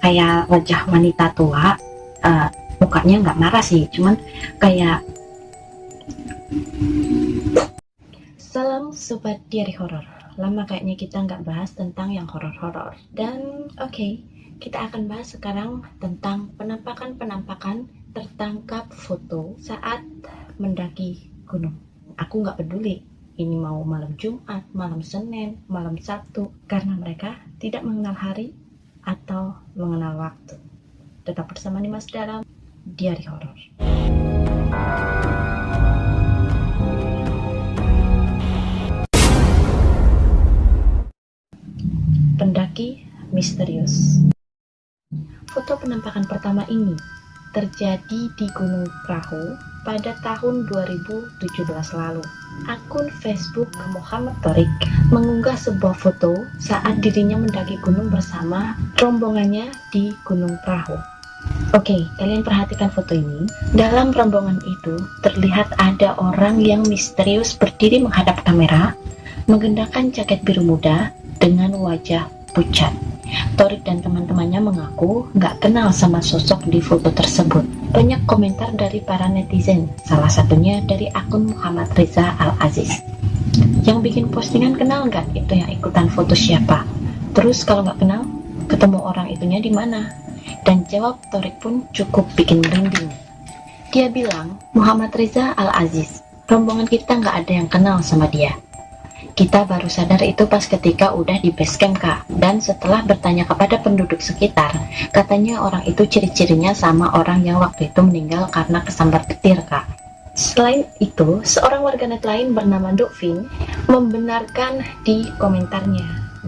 kayak wajah wanita tua. Mukanya nggak marah sih, cuman kayak salam sobat diary horor. Lama kayaknya kita nggak bahas tentang yang horor-horor. Dan oke, kita akan bahas sekarang tentang penampakan tertangkap foto saat mendaki gunung. Aku nggak peduli ini mau malam Jumat, malam Senin, malam Sabtu, karena mereka tidak mengenal hari atau mengenal waktu. Tetap bersama Nimas dalam Diary Horor. Pendaki misterius. Foto penampakan pertama ini terjadi di Gunung Prauw pada tahun 2017 lalu. Akun Facebook Muhammad Thorik mengunggah sebuah foto saat dirinya mendaki gunung bersama rombongannya di Gunung Prauw. Oke, kalian perhatikan foto ini. Dalam rombongan itu terlihat ada orang yang misterius berdiri menghadap kamera, mengenakan jaket biru muda dengan wajah pucat. Thorik dan teman-temannya mengaku nggak kenal sama sosok di foto tersebut. Banyak komentar dari para netizen, salah satunya dari akun Muhammad Reza Al-Aziz. Yang bikin postingan kenal nggak itu yang ikutan foto siapa? Terus kalau nggak kenal, ketemu orang itunya di mana? Dan jawab Thorik pun cukup bikin merinding. Dia bilang, Muhammad Reza Al-Aziz, rombongan kita nggak ada yang kenal sama dia. Kita baru sadar itu pas ketika udah di base camp, Kak. Dan setelah bertanya kepada penduduk sekitar, katanya orang itu ciri-cirinya sama orang yang waktu itu meninggal karena kesambar petir, Kak. Selain itu, seorang warganet lain bernama Dovin membenarkan di komentarnya.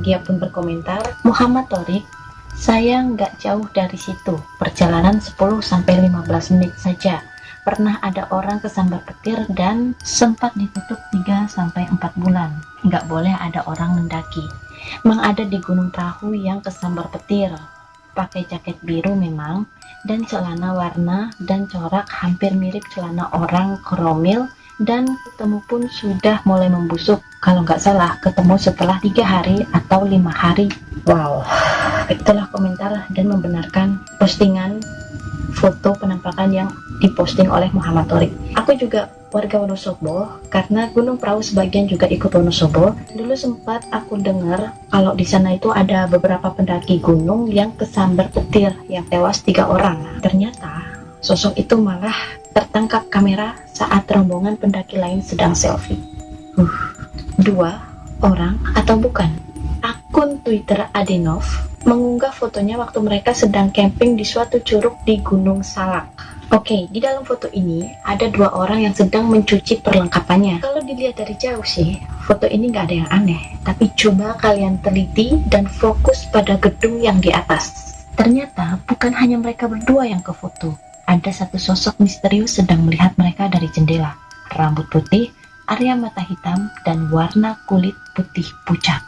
Dia pun berkomentar, Muhammad Thorik, saya nggak jauh dari situ, perjalanan 10-15 menit saja. Pernah ada orang kesambar petir dan sempat ditutup 3-4 bulan. Nggak boleh ada orang mendaki. Memang ada di Gunung Prauw yang kesambar petir. Pakai jaket biru memang, dan celana warna dan corak hampir mirip celana orang kromil, dan ketemu pun sudah mulai membusuk. Kalau nggak salah, ketemu setelah 3 hari atau 5 hari. Wow, itulah komentar dan membenarkan postingan foto penampakan yang diposting oleh Muhammad Thorik. Aku juga warga Wonosobo, karena Gunung Prauw sebagian juga ikut Wonosobo. Dulu sempat aku dengar kalau di sana itu ada beberapa pendaki gunung yang kesambar petir, yang tewas 3 orang. Ternyata sosok itu malah tertangkap kamera saat rombongan pendaki lain sedang selfie. 2 orang atau bukan? Akun Twitter Adenov mengunggah fotonya waktu mereka sedang camping di suatu curug di Gunung Salak. Oke, di dalam foto ini ada 2 orang yang sedang mencuci perlengkapannya. Kalau dilihat dari jauh sih, foto ini nggak ada yang aneh. Tapi coba kalian teliti dan fokus pada gedung yang di atas. Ternyata bukan hanya mereka berdua yang ke foto. Ada satu sosok misterius sedang melihat mereka dari jendela. Rambut putih, area mata hitam, dan warna kulit putih pucat.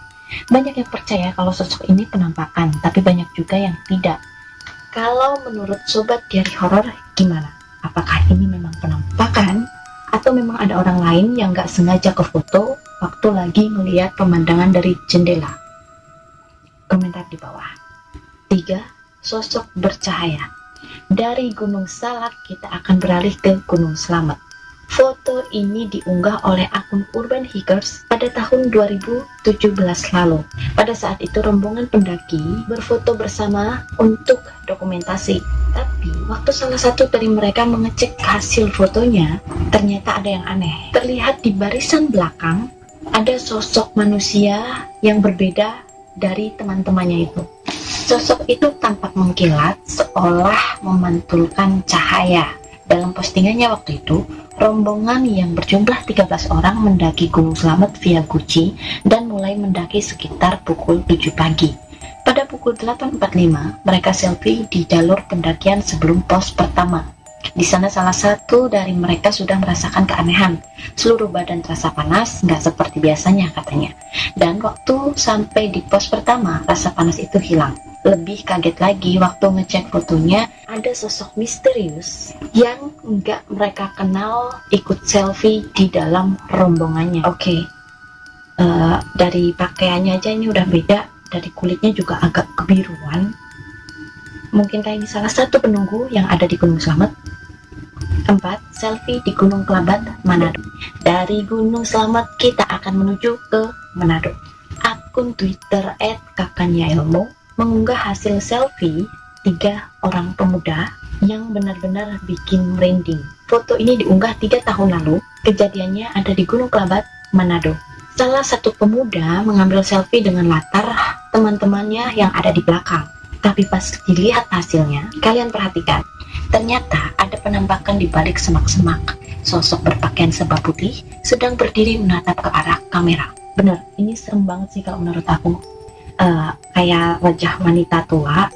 Banyak yang percaya kalau sosok ini penampakan, tapi banyak juga yang tidak. Kalau menurut sobat diary horor gimana? Apakah ini memang penampakan? Atau memang ada orang lain yang gak sengaja ke foto waktu lagi melihat pemandangan dari jendela? Komentar di bawah. 3. Sosok bercahaya. Dari Gunung Salak kita akan beralih ke Gunung Slamet. Foto ini diunggah oleh akun Urban Hikers pada tahun 2017 lalu. Pada saat itu rombongan pendaki berfoto bersama untuk dokumentasi. Tapi waktu salah satu dari mereka mengecek hasil fotonya, ternyata ada yang aneh. Terlihat di barisan belakang ada sosok manusia yang berbeda dari teman-temannya itu. Sosok itu tampak mengkilat seolah memantulkan cahaya. Dalam postingannya waktu itu, rombongan yang berjumlah 13 orang mendaki Gunung Slamet via Guci dan mulai mendaki sekitar pukul 7 pagi. Pada pukul 8.45, mereka selfie di jalur pendakian sebelum pos pertama. Di sana salah satu dari mereka sudah merasakan keanehan. Seluruh badan terasa panas, nggak seperti biasanya katanya. Dan waktu sampai di pos pertama, rasa panas itu hilang. Lebih kaget lagi waktu ngecek fotonya, ada sosok misterius yang nggak mereka kenal ikut selfie di dalam rombongannya. Oke, dari pakaiannya aja ini udah beda, dari kulitnya juga agak kebiruan. Mungkinkah ini salah satu penunggu yang ada di Gunung Slamet? 4. Selfie di Gunung Kelabat, Manado. Dari Gunung Slamet kita akan menuju ke Manado. Akun Twitter @kakanyailmu mengunggah hasil selfie 3 orang pemuda yang benar-benar bikin merinding. Foto ini diunggah 3 tahun lalu. Kejadiannya ada di Gunung Kelabat, Manado. Salah satu pemuda mengambil selfie dengan latar teman-temannya yang ada di belakang. Tapi pas dilihat hasilnya, kalian perhatikan, ternyata ada penampakan di balik semak-semak. Sosok berpakaian serba putih sedang berdiri menatap ke arah kamera. Bener, ini serem banget sih kalau menurut aku. Kayak wajah wanita tua,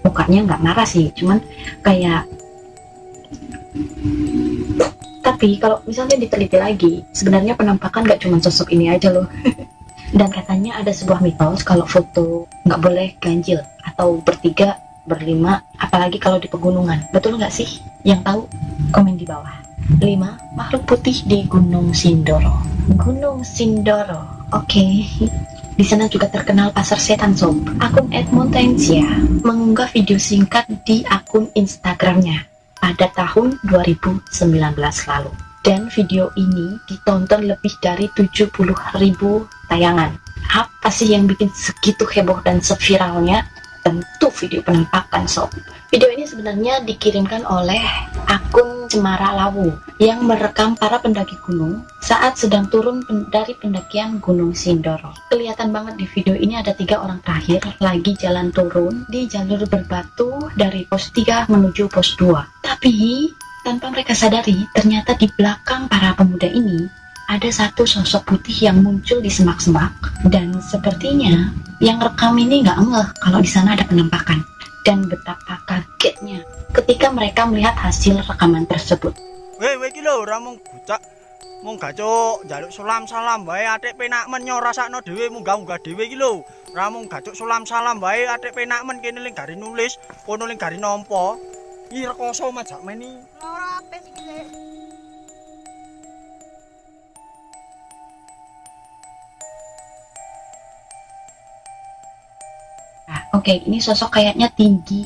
mukanya nggak marah sih, cuman kayak. Tapi kalau misalnya diteliti lagi, sebenarnya penampakan nggak cuma sosok ini aja loh. Dan katanya ada sebuah mitos kalau foto nggak boleh ganjil atau bertiga, berlima, apalagi kalau di pegunungan. Betul nggak sih? Yang tahu komen di bawah. 5. Makhluk putih di Gunung Sindoro. Gunung Sindoro, oke. Di sana juga terkenal pasar setan sob. Akun @montainsia mengunggah video singkat di akun Instagramnya pada tahun 2019 lalu. Dan video ini ditonton lebih dari 70.000 tayangan. Apa sih yang bikin segitu heboh dan seviralnya? Tentu video penampakan sob. Video ini sebenarnya dikirimkan oleh akun Cemara Lawu yang merekam para pendaki gunung saat sedang turun dari pendakian Gunung Sindoro. Kelihatan banget di video ini ada 3 orang terakhir lagi jalan turun di jalur berbatu dari pos 3 menuju pos 2. Tapi tanpa mereka sadari, ternyata di belakang para pemuda ini ada satu sosok putih yang muncul di semak-semak, dan sepertinya yang rekam ini nggak ngeh kalau di sana ada penampakan. Dan betapa kagetnya ketika mereka melihat hasil rekaman tersebut. Weh iki lho ora mung bocah mung gacuk njaluk salam wae atik penak men nyorasakno dhewe munggah-munggah dhewe iki lho. Ora mung gacuk salam wae atik penak men kene ling gari nulis, kono ling gari nampa. Ih rekoso majak meni. Ora apes iki le. Oke, ini sosok kayaknya tinggi,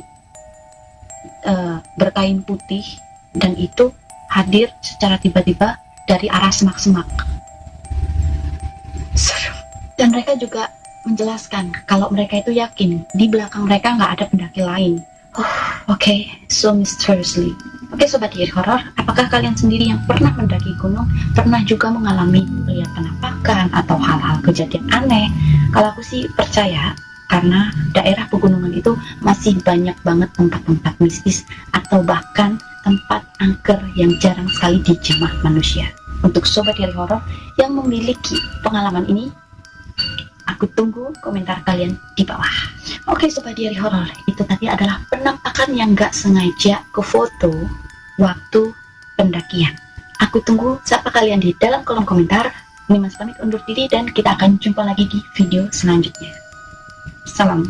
berkain putih, dan itu hadir secara tiba-tiba dari arah semak-semak. Dan mereka juga menjelaskan kalau mereka itu yakin di belakang mereka nggak ada pendaki lain. Oke, so mysteriously. Oke sobat diri horor, apakah kalian sendiri yang pernah mendaki gunung pernah juga mengalami lihat penampakan atau hal-hal kejadian aneh? Kalau aku sih percaya, karena daerah pegunungan itu masih banyak banget tempat-tempat mistis atau bahkan tempat angker yang jarang sekali dijamah manusia. Untuk sobat diri horor yang memiliki pengalaman ini, aku tunggu komentar kalian di bawah. Oke sobat diri horor, itu tadi adalah penampakan yang gak sengaja ke foto waktu pendakian. Aku tunggu siapa kalian di dalam kolom komentar. Mimas pamit undur diri dan kita akan jumpa lagi di video selanjutnya. Salam.